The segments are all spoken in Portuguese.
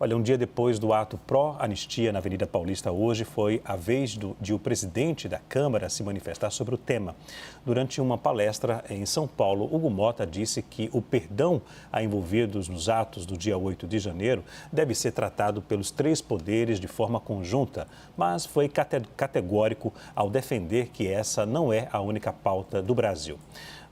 Olha, um dia depois do ato pró-anistia na Avenida Paulista hoje, foi a vez de o presidente da Câmara se manifestar sobre o tema. Durante uma palestra em São Paulo, Hugo Mota disse que o perdão a envolvidos nos atos do dia 8 de janeiro deve ser tratado pelos três poderes de forma conjunta, mas foi categórico ao defender que essa não é a única pauta do Brasil.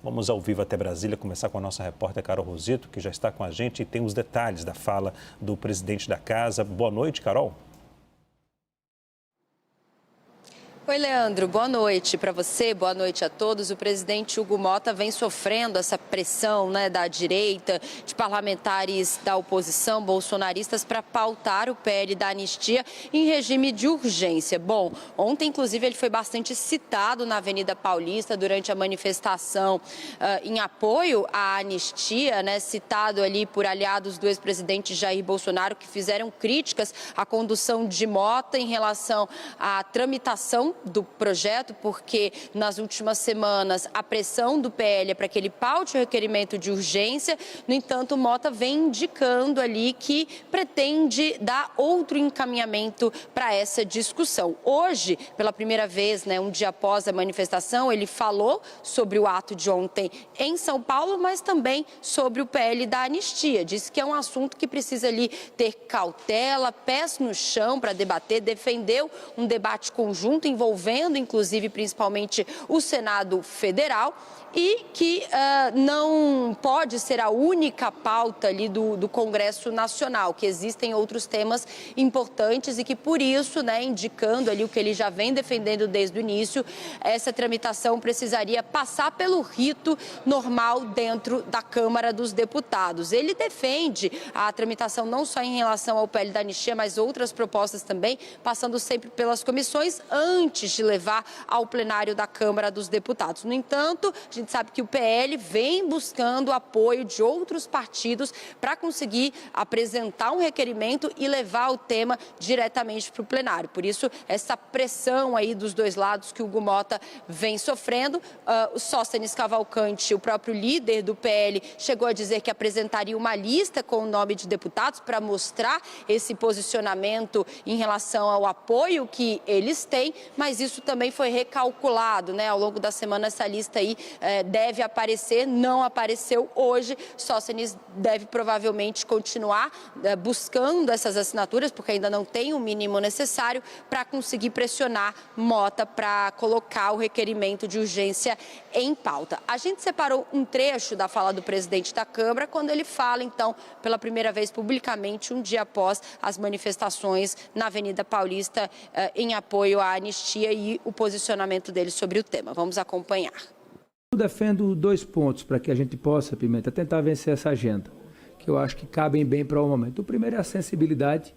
Vamos ao vivo até Brasília, começar com a nossa repórter Carol Rosito, que já está com a gente e tem os detalhes da fala do presidente da casa. Boa noite, Carol. Oi, Leandro. Boa noite para você, boa noite a todos. O presidente Hugo Mota vem sofrendo essa pressão da direita, de parlamentares da oposição, bolsonaristas, para pautar o PL da anistia em regime de urgência. Bom, ontem, inclusive, ele foi bastante citado na Avenida Paulista durante a manifestação em apoio à anistia, citado ali por aliados do ex-presidente Jair Bolsonaro, que fizeram críticas à condução de Mota em relação à tramitação do projeto, porque nas últimas semanas a pressão do PL é para que ele paute o requerimento de urgência. No entanto, Mota vem indicando ali que pretende dar outro encaminhamento para essa discussão. Hoje, pela primeira vez, um dia após a manifestação, ele falou sobre o ato de ontem em São Paulo, mas também sobre o PL da anistia. Disse que é um assunto que precisa ali ter cautela, pés no chão para debater, defendeu um debate conjunto envolvendo, inclusive, principalmente o Senado Federal, e que não pode ser a única pauta ali do Congresso Nacional, que existem outros temas importantes e que, por isso, indicando ali o que ele já vem defendendo desde o início, essa tramitação precisaria passar pelo rito normal dentro da Câmara dos Deputados. Ele defende a tramitação não só em relação ao PL da anistia, mas outras propostas também, passando sempre pelas comissões antes de levar ao plenário da Câmara dos Deputados. No entanto, a gente sabe que o PL vem buscando apoio de outros partidos para conseguir apresentar um requerimento e levar o tema diretamente para o plenário. Por isso, essa pressão aí dos dois lados que o Hugo Mota vem sofrendo. O Sóstenes Cavalcante, o próprio líder do PL, chegou a dizer que apresentaria uma lista com o nome de deputados para mostrar esse posicionamento em relação ao apoio que eles têm, mas isso também foi recalculado, ao longo da semana essa lista aí deve aparecer, não apareceu hoje. Sóstenes deve provavelmente continuar buscando essas assinaturas, porque ainda não tem o mínimo necessário para conseguir pressionar Mota para colocar o requerimento de urgência em pauta. A gente separou um trecho da fala do presidente da Câmara, quando ele fala, então, pela primeira vez publicamente, um dia após as manifestações na Avenida Paulista em apoio à anistia e o posicionamento dele sobre o tema. Vamos acompanhar. Eu defendo 2 pontos para que a gente possa, Pimenta, tentar vencer essa agenda, que eu acho que cabem bem para o momento. O primeiro é a sensibilidade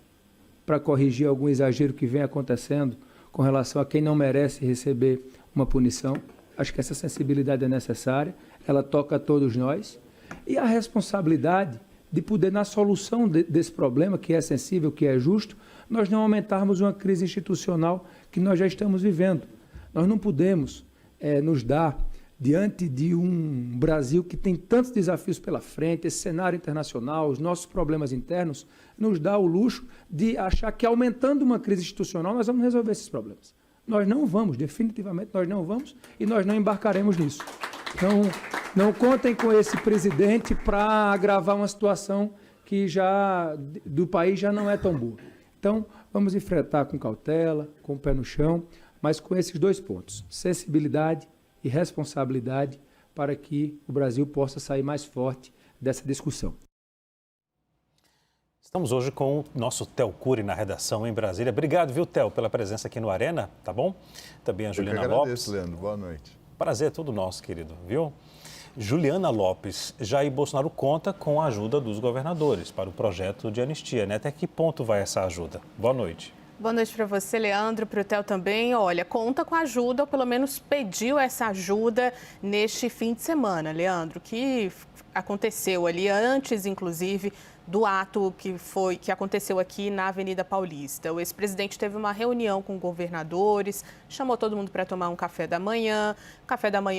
para corrigir algum exagero que vem acontecendo com relação a quem não merece receber uma punição. Acho que essa sensibilidade é necessária, ela toca a todos nós. E a responsabilidade de poder, na solução desse problema, que é sensível, que é justo, nós não aumentarmos uma crise institucional que nós já estamos vivendo. Nós não podemos nos dar, diante de um Brasil que tem tantos desafios pela frente, esse cenário internacional, os nossos problemas internos, nos dá o luxo de achar que aumentando uma crise institucional nós vamos resolver esses problemas. Nós não vamos, definitivamente nós não vamos e nós não embarcaremos nisso. Então, não contem com esse presidente para agravar uma situação que do país já não é tão boa. Então, vamos enfrentar com cautela, com o pé no chão, mas com esses 2 pontos, sensibilidade e responsabilidade, para que o Brasil possa sair mais forte dessa discussão. Estamos hoje com o nosso Theo Cury na redação em Brasília. Obrigado, viu, Theo, pela presença aqui no Arena, tá bom? Também a Juliana Lopes. Leandro. Boa noite. Prazer, é todo nosso, querido, viu? Juliana Lopes, Jair Bolsonaro conta com a ajuda dos governadores para o projeto de anistia, Até que ponto vai essa ajuda? Boa noite. Boa noite para você, Leandro, para o Theo também. Olha, conta com a ajuda, ou pelo menos pediu essa ajuda neste fim de semana, Leandro, que aconteceu ali antes, inclusive, do ato que aconteceu aqui na Avenida Paulista. O ex-presidente teve uma reunião com governadores, chamou todo mundo para tomar um café da manhã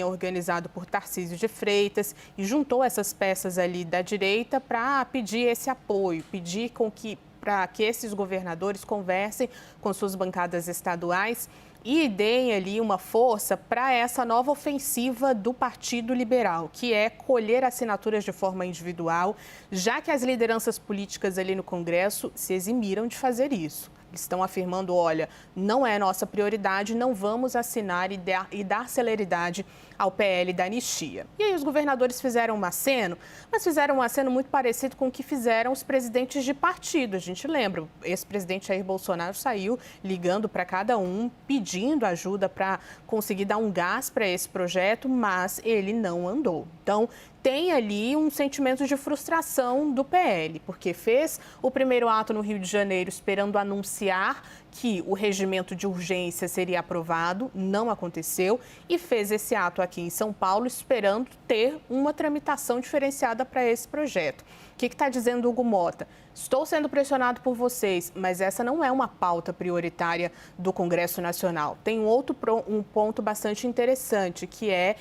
organizado por Tarcísio de Freitas, e juntou essas peças ali da direita para pedir esse apoio, pedir com que para que esses governadores conversem com suas bancadas estaduais e deem ali uma força para essa nova ofensiva do Partido Liberal, que é colher assinaturas de forma individual, já que as lideranças políticas ali no Congresso se eximiram de fazer isso. Estão afirmando, olha, não é nossa prioridade, não vamos assinar e dar celeridade ao PL da anistia. E aí os governadores fizeram um aceno, mas fizeram um aceno muito parecido com o que fizeram os presidentes de partido. A gente lembra, o ex-presidente Jair Bolsonaro saiu ligando para cada um, pedindo ajuda para conseguir dar um gás para esse projeto, mas ele não andou. Então, tem ali um sentimento de frustração do PL, porque fez o primeiro ato no Rio de Janeiro esperando anunciar que o regimento de urgência seria aprovado, não aconteceu, e fez esse ato aqui em São Paulo esperando ter uma tramitação diferenciada para esse projeto. O que está dizendo o Hugo Mota? Estou sendo pressionado por vocês, mas essa não é uma pauta prioritária do Congresso Nacional. Tem um ponto bastante interessante, que é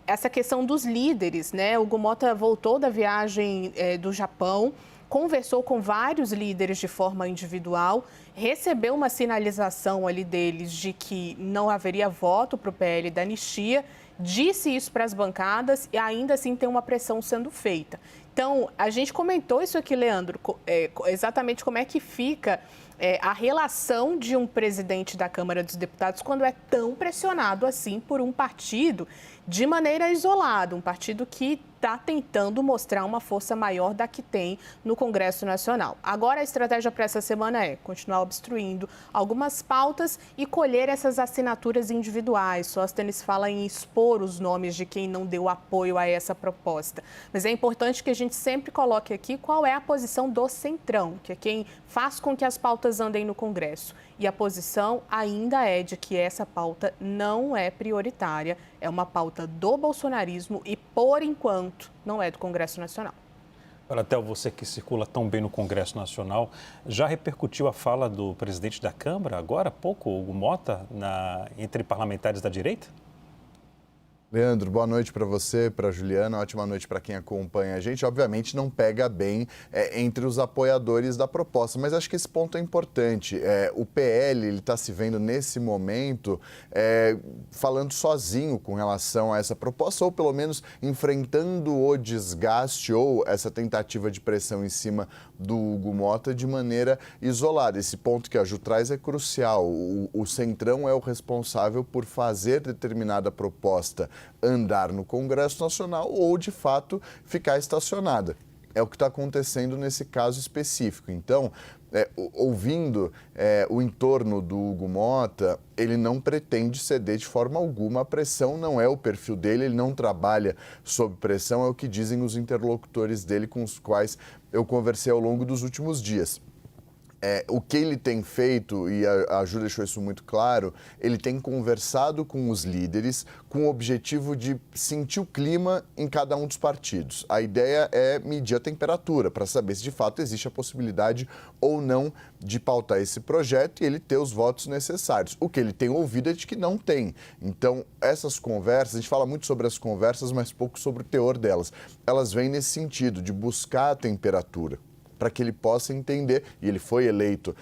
essa questão dos líderes, né? O Hugo Mota voltou da viagem do Japão, conversou com vários líderes de forma individual, recebeu uma sinalização ali deles de que não haveria voto para o PL da anistia, disse isso para as bancadas e ainda assim tem uma pressão sendo feita. Então, a gente comentou isso aqui, Leandro, exatamente como é que fica a relação de um presidente da Câmara dos Deputados quando é tão pressionado assim por um partido de maneira isolada, um partido que está tentando mostrar uma força maior da que tem no Congresso Nacional. Agora, a estratégia para essa semana é continuar obstruindo algumas pautas e colher essas assinaturas individuais. Sóstenes fala em expor os nomes de quem não deu apoio a essa proposta. Mas é importante que a gente sempre coloque aqui qual é a posição do Centrão, que é quem faz com que as pautas andem no Congresso. E a posição ainda é de que essa pauta não é prioritária, é uma pauta do bolsonarismo e, por enquanto, não é do Congresso Nacional. Para até você que circula tão bem no Congresso Nacional, já repercutiu a fala do presidente da Câmara, agora há pouco, Hugo Mota, entre parlamentares da direita? Leandro, boa noite para você, para a Juliana, ótima noite para quem acompanha a gente. Obviamente não pega bem entre os apoiadores da proposta, mas acho que esse ponto é importante. O PL está se vendo nesse momento falando sozinho com relação a essa proposta, ou pelo menos enfrentando o desgaste ou essa tentativa de pressão em cima do Hugo Mota de maneira isolada. Esse ponto que a Ju traz é crucial. O Centrão é o responsável por fazer determinada proposta andar no Congresso Nacional ou, de fato, ficar estacionada. É o que está acontecendo nesse caso específico. Então, ouvindo o entorno do Hugo Mota, ele não pretende ceder de forma alguma. A pressão não é o perfil dele, ele não trabalha sob pressão, é o que dizem os interlocutores dele com os quais eu conversei ao longo dos últimos dias. O que ele tem feito, e a Ju deixou isso muito claro, ele tem conversado com os líderes com o objetivo de sentir o clima em cada um dos partidos. A ideia é medir a temperatura para saber se de fato existe a possibilidade ou não de pautar esse projeto e ele ter os votos necessários. O que ele tem ouvido é de que não tem. Então, essas conversas, a gente fala muito sobre as conversas, mas pouco sobre o teor delas. Elas vêm nesse sentido de buscar a temperatura, para que ele possa entender, e ele foi eleito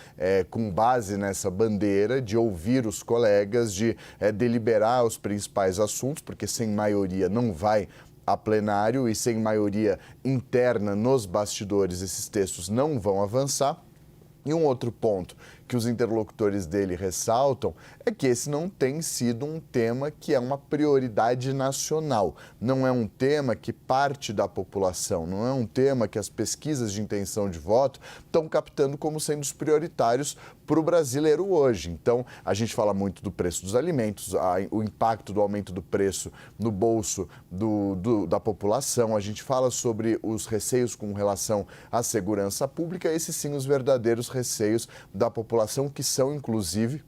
com base nessa bandeira de ouvir os colegas, de deliberar os principais assuntos, porque sem maioria não vai a plenário e sem maioria interna nos bastidores esses textos não vão avançar. E um outro ponto que os interlocutores dele ressaltam é que esse não tem sido um tema que é uma prioridade nacional. Não é um tema que parte da população, não é um tema que as pesquisas de intenção de voto estão captando como sendo os prioritários para o brasileiro hoje. Então, a gente fala muito do preço dos alimentos, o impacto do aumento do preço no bolso da população, a gente fala sobre os receios com relação à segurança pública, esses sim os verdadeiros receios da população, que são, inclusive,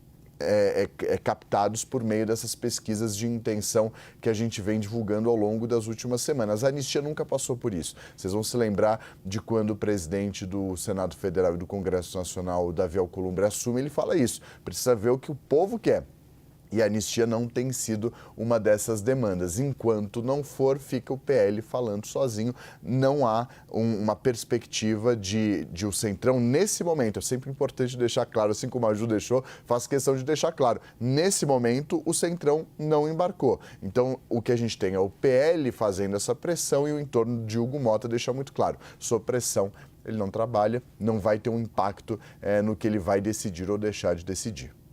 captados por meio dessas pesquisas de intenção que a gente vem divulgando ao longo das últimas semanas. A anistia nunca passou por isso. Vocês vão se lembrar de quando o presidente do Senado Federal e do Congresso Nacional, Davi Alcolumbre, assume, ele fala isso. Precisa ver o que o povo quer. E a anistia não tem sido uma dessas demandas. Enquanto não for, fica o PL falando sozinho. Não há uma perspectiva de o Centrão, nesse momento, é sempre importante deixar claro, assim como a Ju deixou, faço questão de deixar claro, nesse momento o Centrão não embarcou. Então, o que a gente tem é o PL fazendo essa pressão e o entorno de Hugo Mota deixa muito claro, sob pressão ele não trabalha, não vai ter um impacto no que ele vai decidir ou deixar de decidir.